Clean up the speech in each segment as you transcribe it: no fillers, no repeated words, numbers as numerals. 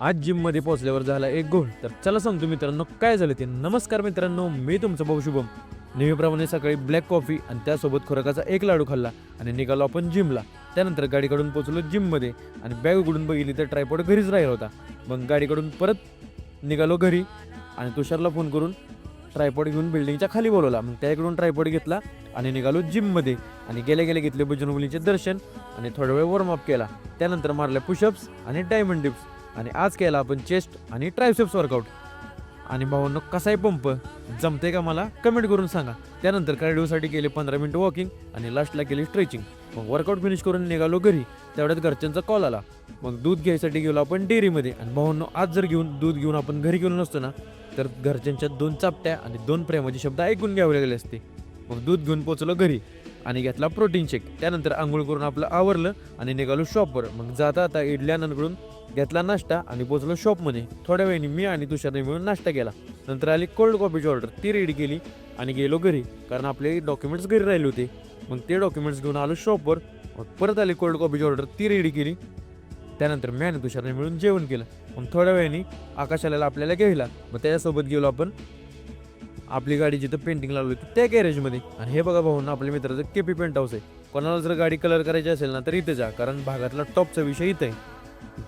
आज जिममध्ये पोहोचल्यावर झाला एक गोल. तर चला सांगतो मित्रांनो काय झालं ते. नमस्कार मित्रांनो, मी तुमचा भाऊ शुभम. नेहमीप्रमाणे सकाळी ब्लॅक कॉफी आणि त्यासोबत खुराकाचा एक लाडू खाल्ला आणि निघालो आपण जिमला. त्यानंतर गाडीकडून पोहोचलो जिममध्ये आणि बॅग उघडून बघितली तर ट्रायपॉड घरीच राहिला होता. मग गाडीकडून परत निघालो घरी आणि तुषारला फोन करून ट्रायपॉड घेऊन बिल्डिंगच्या खाली बोलवला. मग त्याकडून ट्रायपॉड घेतला आणि निघालो जिममध्ये आणि गेले गेले घेतले बजरंगबलीचे दर्शन आणि थोडा वेळ वॉर्मअप केला. त्यानंतर मारले पुशअप्स आणि डायमंड डिप्स आणि आज केला आपण चेस्ट आणि ट्रायसेप्स वर्कआउट. आणि भावांनो कसा आहे पंप, जमते का मला कमेंट करून सांगा. त्यानंतर कार्डिओसाठी केले 15 मिनिटं वॉकिंग आणि लास्टला केली स्ट्रेचिंग. मग वर्कआउट फिनिश करून निघालो घरी. तेवढ्यात घरच्यांचा कॉल आला. मग दूध घ्यायसाठी गेलो आपण डेअरीमध्ये. आणि भावांनो आज जर दूध घेऊन आपण घरी गेलो नसतो ना तर घरच्यांच्या 2 चापट्या आणि 2 प्रेमाचे शब्द ऐकून घ्यावे लागले असते. मग दूध घेऊन पोचलो घरी आणि घेतला प्रोटीन शेक. त्यानंतर आंघोळ करून आपलं आवरलं आणि निघालो शॉपवर. मग जाता आता इडल्यानंकडून घेतला नाश्ता आणि पोचलो शॉपमध्ये. थोड्या वेळाने मी आणि तुषारने मिळून नाश्ता केला. नंतर आली कोल्ड कॉफीची ऑर्डर, ती रेडी केली आणि गेलो घरी कारण आपले डॉक्युमेंट्स घरी राहिले होते. मग ते डॉक्युमेंट्स घेऊन आलो शॉपवर. मग परत आली कोल्ड कॉफीची ऑर्डर, ती रेडी केली. त्यानंतर मी आणि तुषारने मिळून जेवण केलं. मग थोड्या वेळाने आकाश आलेला आपल्याला घ्यायला. मग त्याच्यासोबत गेलो आपण आपली गाडी जिथं पेंटिंग लावली होती त्या गॅरेजमध्ये. आणि हे बघा भाऊंना आपल्या मित्राचं केपी पेंट हाऊस आहे. कोणाला जर गाडी कलर करायची असेल ना तर इथं जा, कारण भागातला टॉपचा विषय इथं आहे.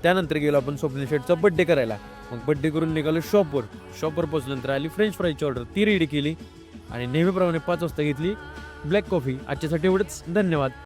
त्यानंतर गेलो आपण स्वप्नील शेठचा बड्डे करायला. मग बड्डे करून निघालो शॉपवर पोचल्यानंतर आली फ्रेंच फ्राईजची ऑर्डर, ती रेडी केली आणि नेहमीप्रमाणे 5 वाजता घेतली ब्लॅक कॉफी. आजच्यासाठी एवढंच, धन्यवाद.